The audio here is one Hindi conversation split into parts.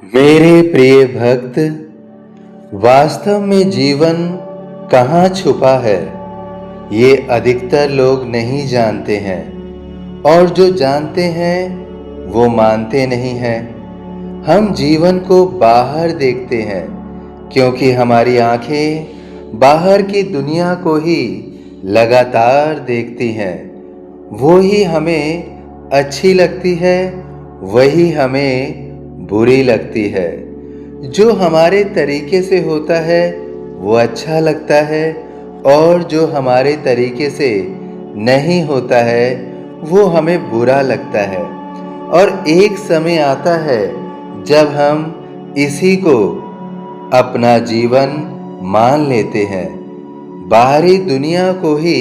मेरे प्रिय भक्त, वास्तव में जीवन कहाँ छुपा है, ये अधिकतर लोग नहीं जानते हैं और जो जानते हैं वो मानते नहीं हैं। हम जीवन को बाहर देखते हैं क्योंकि हमारी आंखें बाहर की दुनिया को ही लगातार देखती हैं। वो ही हमें अच्छी लगती है, वही हमें बुरी लगती है। जो हमारे तरीके से होता है वो अच्छा लगता है और जो हमारे तरीके से नहीं होता है वो हमें बुरा लगता है। और एक समय आता है जब हम इसी को अपना जीवन मान लेते हैं, बाहरी दुनिया को ही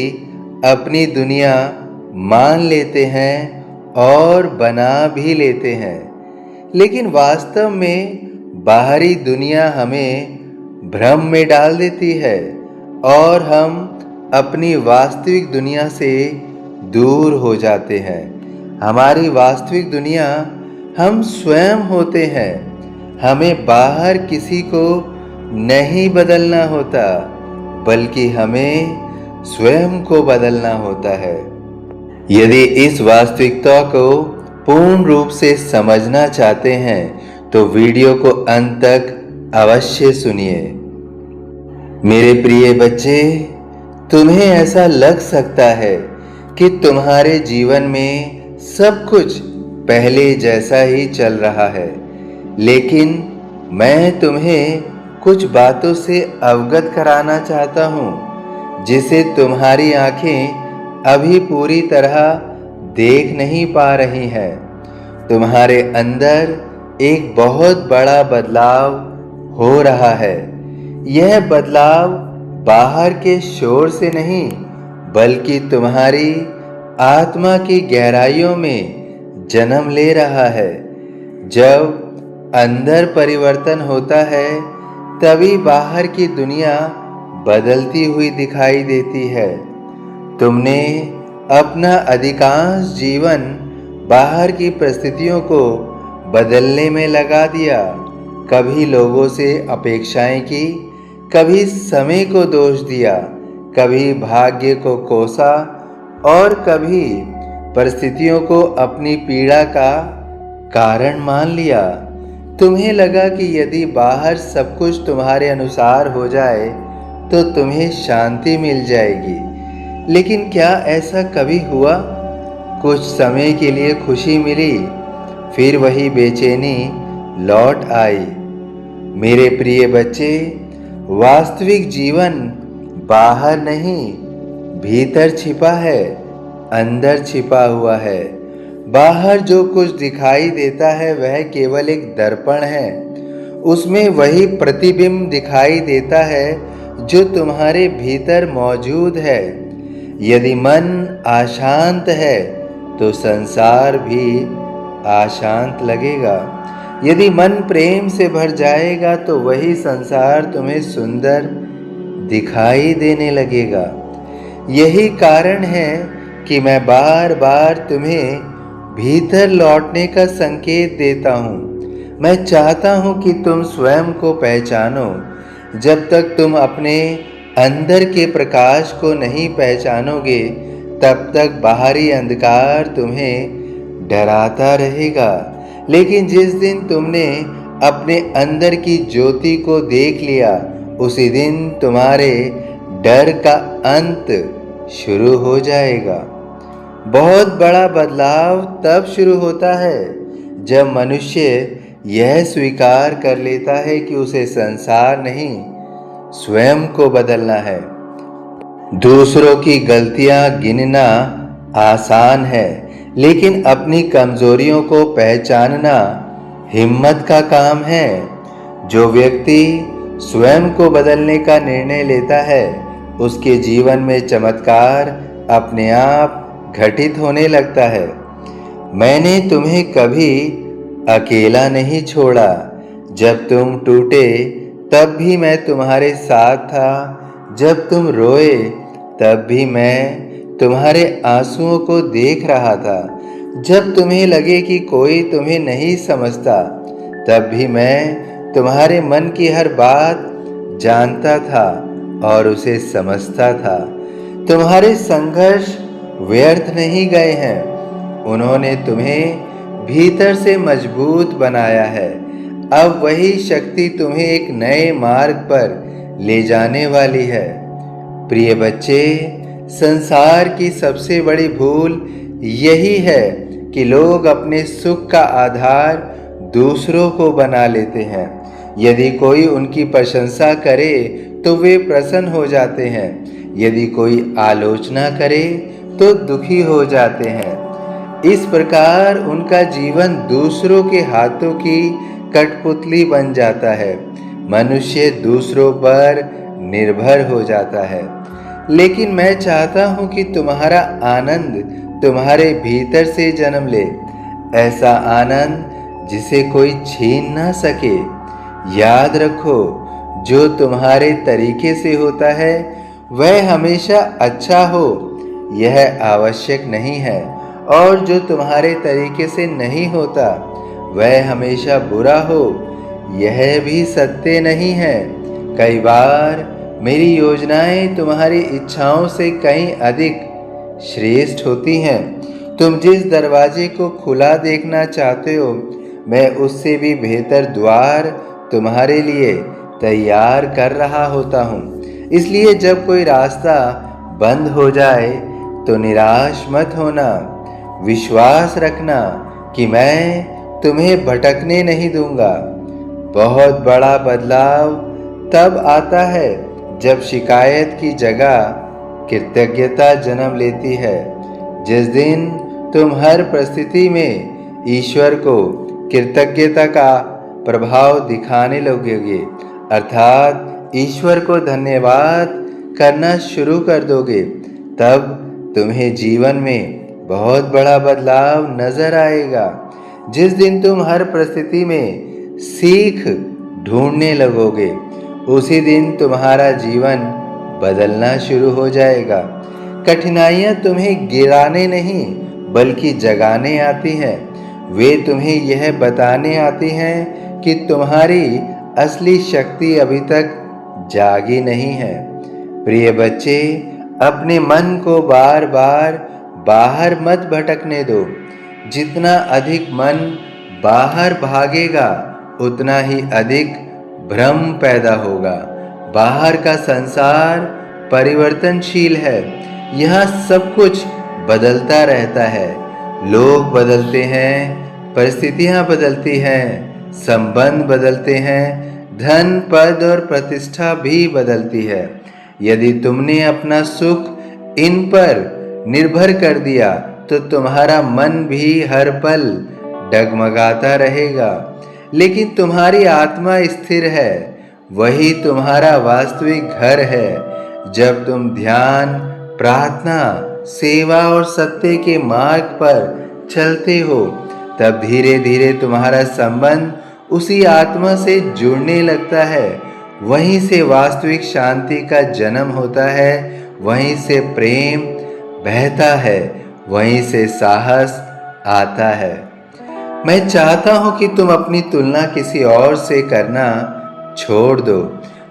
अपनी दुनिया मान लेते हैं और बना भी लेते हैं। लेकिन वास्तव में बाहरी दुनिया हमें भ्रम में डाल देती है और हम अपनी वास्तविक दुनिया से दूर हो जाते हैं। हमारी वास्तविक दुनिया हम स्वयं होते हैं। हमें बाहर किसी को नहीं बदलना होता, बल्कि हमें स्वयं को बदलना होता है। यदि इस वास्तविकता को पूर्ण रूप से समझना चाहते हैं तो वीडियो को अंत तक अवश्य सुनिए। मेरे प्रिय बच्चे, तुम्हें ऐसा लग सकता है कि तुम्हारे जीवन में सब कुछ पहले जैसा ही चल रहा है, लेकिन मैं तुम्हें कुछ बातों से अवगत कराना चाहता हूँ जिसे तुम्हारी आंखें अभी पूरी तरह देख नहीं पा रही हैं। तुम्हारे अंदर एक बहुत बड़ा बदलाव हो रहा है। यह बदलाव बाहर के शोर से नहीं, बल्कि तुम्हारी आत्मा की गहराइयों में जन्म ले रहा है। जब अंदर परिवर्तन होता है, तभी बाहर की दुनिया बदलती हुई दिखाई देती है। तुमने अपना अधिकांश जीवन बाहर की परिस्थितियों को बदलने में लगा दिया। कभी लोगों से अपेक्षाएं की, कभी समय को दोष दिया, कभी भाग्य को कोसा और कभी परिस्थितियों को अपनी पीड़ा का कारण मान लिया। तुम्हें लगा कि यदि बाहर सब कुछ तुम्हारे अनुसार हो जाए तो तुम्हें शांति मिल जाएगी। लेकिन क्या ऐसा कभी हुआ? कुछ समय के लिए खुशी मिली, फिर वही बेचैनी लौट आई। मेरे प्रिय बच्चे, वास्तविक जीवन बाहर नहीं, भीतर छिपा है, अंदर छिपा हुआ है। बाहर जो कुछ दिखाई देता है वह केवल एक दर्पण है। उसमें वही प्रतिबिंब दिखाई देता है जो तुम्हारे भीतर मौजूद है। यदि मन अशांत है तो संसार भी अशांत लगेगा। यदि मन प्रेम से भर जाएगा तो वही संसार तुम्हें सुंदर दिखाई देने लगेगा। यही कारण है कि मैं बार बार तुम्हें भीतर लौटने का संकेत देता हूँ। मैं चाहता हूँ कि तुम स्वयं को पहचानो। जब तक तुम अपने अंदर के प्रकाश को नहीं पहचानोगे, तब तक बाहरी अंधकार तुम्हें डराता रहेगा। लेकिन जिस दिन तुमने अपने अंदर की ज्योति को देख लिया, उसी दिन तुम्हारे डर का अंत शुरू हो जाएगा। बहुत बड़ा बदलाव तब शुरू होता है जब मनुष्य यह स्वीकार कर लेता है कि उसे संसार नहीं, स्वयं को बदलना है। दूसरों की गलतियां गिनना आसान है, लेकिन अपनी कमजोरियों को पहचानना हिम्मत का काम है। जो व्यक्ति स्वयं को बदलने का निर्णय लेता है, उसके जीवन में चमत्कार अपने आप घटित होने लगता है। मैंने तुम्हें कभी अकेला नहीं छोड़ा। जब तुम टूटे तब भी मैं तुम्हारे साथ था। जब तुम रोए तब भी मैं तुम्हारे आंसुओं को देख रहा था। जब तुम्हें लगे कि कोई तुम्हें नहीं समझता, तब भी मैं तुम्हारे मन की हर बात जानता था और उसे समझता था। तुम्हारे संघर्ष व्यर्थ नहीं गए हैं, उन्होंने तुम्हें भीतर से मजबूत बनाया है। अब वही शक्ति तुम्हें एक नए मार्ग पर ले जाने वाली है। प्रिय बच्चे, संसार की सबसे बड़ी भूल यही है कि लोग अपने सुख का आधार दूसरों को बना लेते हैं। यदि कोई उनकी प्रशंसा करे तो वे प्रसन्न हो जाते हैं, यदि कोई आलोचना करे तो दुखी हो जाते हैं। इस प्रकार उनका जीवन दूसरों के हाथों की कठपुतली बन जाता है। मनुष्य दूसरों पर निर्भर हो जाता है। लेकिन मैं चाहता हूं कि तुम्हारा आनंद तुम्हारे भीतर से जन्म ले, ऐसा आनंद जिसे कोई छीन ना सके। याद रखो, जो तुम्हारे तरीके से होता है वह हमेशा अच्छा हो यह आवश्यक नहीं है, और जो तुम्हारे तरीके से नहीं होता वह हमेशा बुरा हो यह भी सत्य नहीं है। कई बार मेरी योजनाएं तुम्हारी इच्छाओं से कहीं अधिक श्रेष्ठ होती हैं। तुम जिस दरवाजे को खुला देखना चाहते हो, मैं उससे भी बेहतर द्वार तुम्हारे लिए तैयार कर रहा होता हूँ। इसलिए जब कोई रास्ता बंद हो जाए तो निराश मत होना। विश्वास रखना कि मैं तुम्हें भटकने नहीं दूंगा। बहुत बड़ा बदलाव तब आता है जब शिकायत की जगह कृतज्ञता जन्म लेती है। जिस दिन तुम हर परिस्थिति में ईश्वर को कृतज्ञता का प्रभाव दिखाने लगोगे, अर्थात ईश्वर को धन्यवाद करना शुरू कर दोगे, तब तुम्हें जीवन में बहुत बड़ा बदलाव नजर आएगा। जिस दिन तुम हर परिस्थिति में सीख ढूंढने लगोगे, उसी दिन तुम्हारा जीवन बदलना शुरू हो जाएगा। कठिनाइयां तुम्हें गिराने नहीं बल्कि जगाने आती हैं। वे तुम्हें यह बताने आती हैं कि तुम्हारी असली शक्ति अभी तक जागी नहीं है। प्रिय बच्चे, अपने मन को बार बार बाहर मत भटकने दो। जितना अधिक मन बाहर भागेगा उतना ही अधिक भ्रम पैदा होगा। बाहर का संसार परिवर्तनशील है, यहाँ सब कुछ बदलता रहता है। लोग बदलते हैं, परिस्थितियाँ बदलती हैं, संबंध बदलते हैं, धन, पद और प्रतिष्ठा भी बदलती है। यदि तुमने अपना सुख इन पर निर्भर कर दिया तो तुम्हारा मन भी हर पल डगमगाता रहेगा। लेकिन तुम्हारी आत्मा स्थिर है, वही तुम्हारा वास्तविक घर है। जब तुम ध्यान, प्रार्थना, सेवा और सत्य के मार्ग पर चलते हो, तब धीरे धीरे तुम्हारा संबंध उसी आत्मा से जुड़ने लगता है। वहीं से वास्तविक शांति का जन्म होता है, वहीं से प्रेम बहता है, वहीं से साहस आता है। मैं चाहता हूं कि तुम अपनी तुलना किसी और से करना छोड़ दो।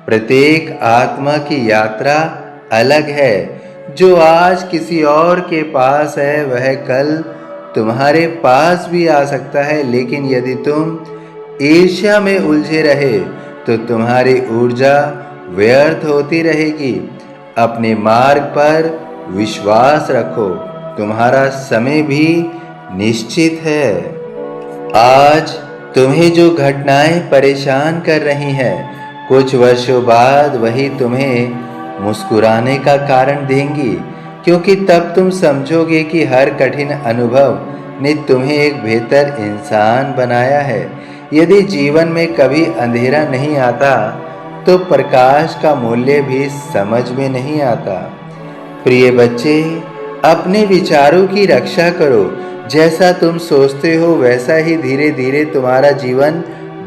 प्रत्येक आत्मा की यात्रा अलग है। जो आज किसी और के पास है वह कल तुम्हारे पास भी आ सकता है। लेकिन यदि तुम ईर्ष्या में उलझे रहे तो तुम्हारी ऊर्जा व्यर्थ होती रहेगी। अपने मार्ग पर विश्वास रखो, तुम्हारा समय भी निश्चित है। आज तुम्हें जो घटनाएं परेशान कर रही हैं, कुछ वर्षों बाद वही तुम्हें मुस्कुराने का कारण देंगी, क्योंकि तब तुम समझोगे कि हर कठिन अनुभव ने तुम्हें एक बेहतर इंसान बनाया है। यदि जीवन में कभी अंधेरा नहीं आता तो प्रकाश का मूल्य भी समझ में नहीं आता। प्रिय बच्चे, अपने विचारों की रक्षा करो। जैसा तुम सोचते हो वैसा ही धीरे धीरे तुम्हारा जीवन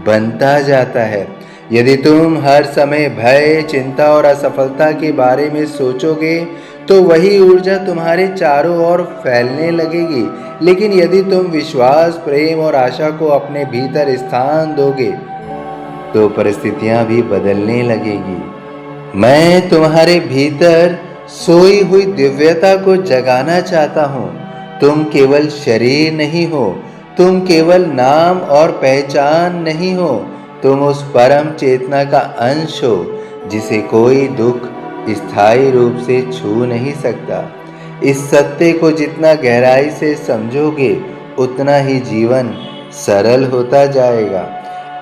बनता जाता है। यदि तुम हर समय भय, चिंता और असफलता के बारे में सोचोगे तो वही ऊर्जा तुम्हारे चारों ओर फैलने लगेगी। लेकिन यदि तुम विश्वास, प्रेम और आशा को अपने भीतर स्थान दोगे तो परिस्थितियां भी बदलने लगेगी। मैं तुम्हारे भीतर सोई हुई दिव्यता को जगाना चाहता हूँ। तुम केवल शरीर नहीं हो, तुम केवल नाम और पहचान नहीं हो, तुम उस परम चेतना का अंश हो जिसे कोई दुख स्थायी रूप से छू नहीं सकता। इस सत्य को जितना गहराई से समझोगे उतना ही जीवन सरल होता जाएगा।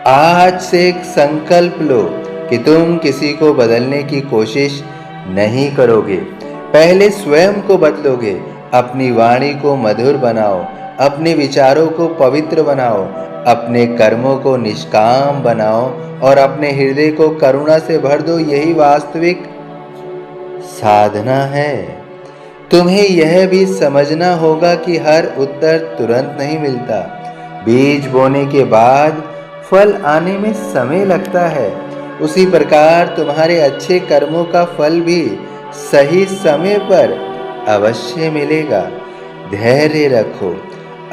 आज से एक संकल्प लो कि तुम किसी को बदलने की कोशिश नहीं करोगे। पहले स्वयं को बदलोगे। अपनी वाणी को मधुर बनाओ, अपने विचारों को पवित्र बनाओ, अपने कर्मों को निष्काम बनाओ और अपने हृदय को करुणा से भर दो। यही वास्तविक साधना है। तुम्हें यह भी समझना होगा कि हर उत्तर तुरंत नहीं मिलता। बीज बोने के बाद फल आने में समय लगता है। उसी प्रकार तुम्हारे अच्छे कर्मों का फल भी सही समय पर अवश्य मिलेगा। धैर्य रखो।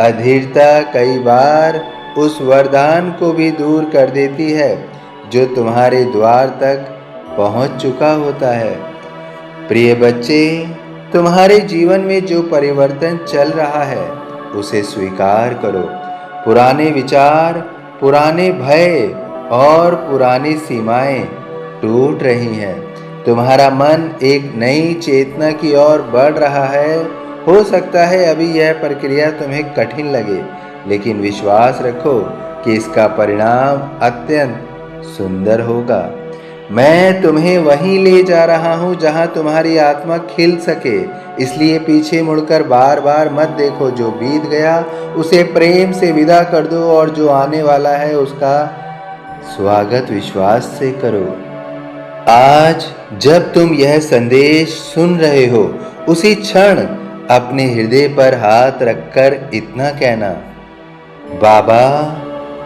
अधीरता कई बार उस वरदान को भी दूर कर देती है जो तुम्हारे द्वार तक पहुंच चुका होता है। प्रिय बच्चे, तुम्हारे जीवन में जो परिवर्तन चल रहा है उसे स्वीकार करो। पुराने विचार, पुराने भय और पुरानी सीमाएं टूट रही हैं। तुम्हारा मन एक नई चेतना की ओर बढ़ रहा है। हो सकता है अभी यह प्रक्रिया तुम्हें कठिन लगे, लेकिन विश्वास रखो कि इसका परिणाम अत्यंत सुंदर होगा। मैं तुम्हें वहीं ले जा रहा हूं जहां तुम्हारी आत्मा खिल सके। इसलिए पीछे मुड़कर बार बार मत देखो। जो बीत गया उसे प्रेम से विदा कर दो और जो आने वाला है उसका स्वागत विश्वास से करो। आज जब तुम यह संदेश सुन रहे हो, उसी क्षण अपने हृदय पर हाथ रखकर इतना कहना, बाबा,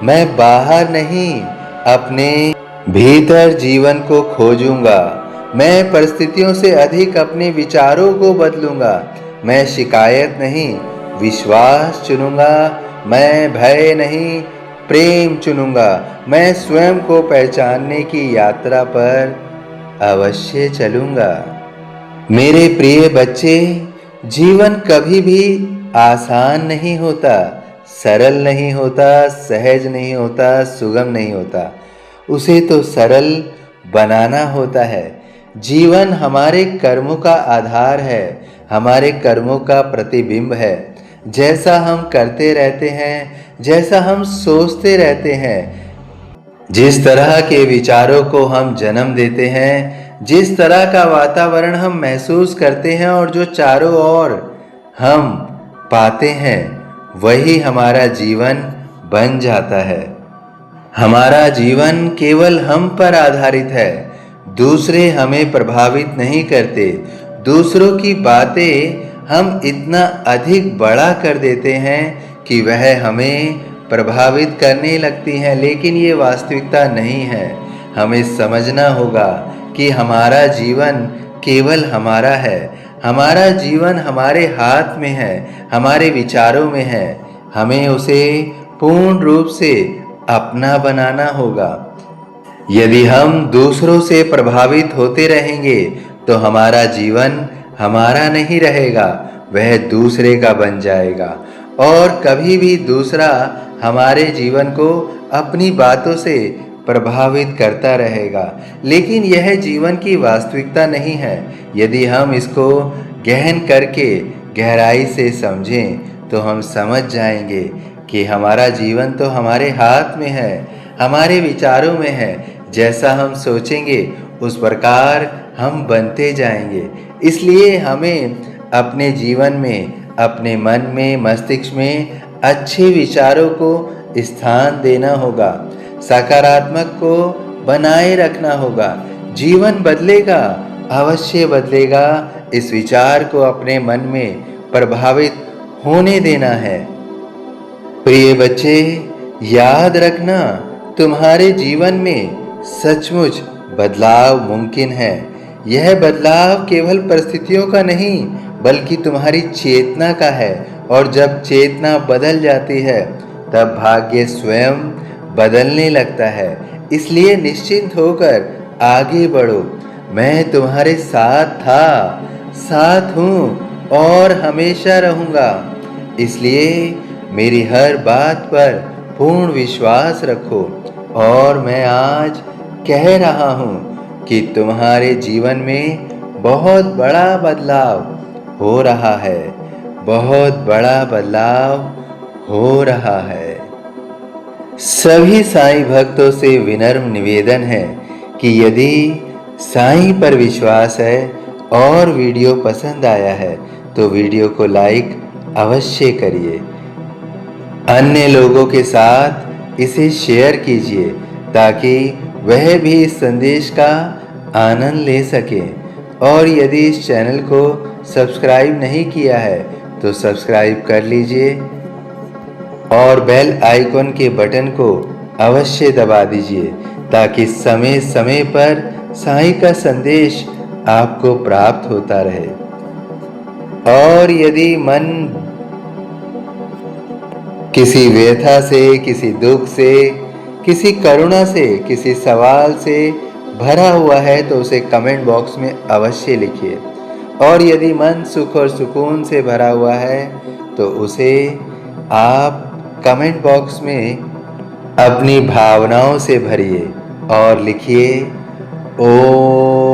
मैं बाहर नहीं, अपने भीतर जीवन को खोजूंगा। मैं परिस्थितियों से अधिक अपने विचारों को बदलूंगा। मैं शिकायत नहीं, विश्वास चुनूंगा। मैं भय नहीं, प्रेम चुनूंगा। मैं स्वयं को पहचानने की यात्रा पर अवश्य चलूंगा। मेरे प्रिय बच्चे, जीवन कभी भी आसान नहीं होता, सरल नहीं होता, सहज नहीं होता, सुगम नहीं होता। उसे तो सरल बनाना होता है। जीवन हमारे कर्मों का आधार है, हमारे कर्मों का प्रतिबिंब है। जैसा हम करते रहते हैं, जैसा हम सोचते रहते हैं, जिस तरह के विचारों को हम जन्म देते हैं, जिस तरह का वातावरण हम महसूस करते हैं और जो चारों ओर हम पाते हैं, वही हमारा जीवन बन जाता है। हमारा जीवन केवल हम पर आधारित है। दूसरे हमें प्रभावित नहीं करते। दूसरों की बातें हम इतना अधिक बड़ा कर देते हैं कि वह हमें प्रभावित करने लगती हैं, लेकिन ये वास्तविकता नहीं है। हमें समझना होगा कि हमारा जीवन केवल हमारा है। हमारा जीवन हमारे हाथ में है, हमारे विचारों में है। हमें उसे पूर्ण रूप से अपना बनाना होगा। यदि हम दूसरों से प्रभावित होते रहेंगे तो हमारा जीवन हमारा नहीं रहेगा, वह दूसरे का बन जाएगा और कभी भी दूसरा हमारे जीवन को अपनी बातों से प्रभावित करता रहेगा। लेकिन यह जीवन की वास्तविकता नहीं है। यदि हम इसको गहन करके गहराई से समझें तो हम समझ जाएंगे कि हमारा जीवन तो हमारे हाथ में है, हमारे विचारों में है। जैसा हम सोचेंगे उस प्रकार हम बनते जाएंगे। इसलिए हमें अपने जीवन में, अपने मन में, मस्तिष्क में अच्छे विचारों को स्थान देना होगा। सकारात्मक को बनाए रखना होगा। जीवन बदलेगा, अवश्य बदलेगा। इस विचार को अपने मन में प्रभावित होने देना है। प्रिय बच्चे, याद रखना, तुम्हारे जीवन में सचमुच बदलाव मुमकिन है। यह बदलाव केवल परिस्थितियों का नहीं बल्कि तुम्हारी चेतना का है, और जब चेतना बदल जाती है तब भाग्य स्वयं बदलने लगता है। इसलिए निश्चिंत होकर आगे बढ़ो। मैं तुम्हारे साथ था, साथ हूँ और हमेशा रहूँगा। इसलिए मेरी हर बात पर पूर्ण विश्वास रखो। और मैं आज कह रहा हूँ कि तुम्हारे जीवन में बहुत बड़ा बदलाव हो रहा है, बहुत बड़ा बदलाव हो रहा है। सभी साईं भक्तों से विनम्र निवेदन है कि यदि साईं पर विश्वास है और वीडियो पसंद आया है तो वीडियो को लाइक अवश्य करिए। अन्य लोगों के साथ इसे शेयर कीजिए ताकि वह भी इस संदेश का आनंद ले सके। और यदि इस चैनल को सब्सक्राइब नहीं किया है तो सब्सक्राइब कर लीजिए और बेल आइकन के बटन को अवश्य दबा दीजिए ताकि समय समय पर साईं का संदेश आपको प्राप्त होता रहे। और यदि मन किसी व्यथा से, किसी दुख से, किसी करुणा से, किसी सवाल से भरा हुआ है तो उसे कमेंट बॉक्स में अवश्य लिखिए। और यदि मन सुख और सुकून से भरा हुआ है तो उसे आप कमेंट बॉक्स में अपनी भावनाओं से भरिए और लिखिए ओम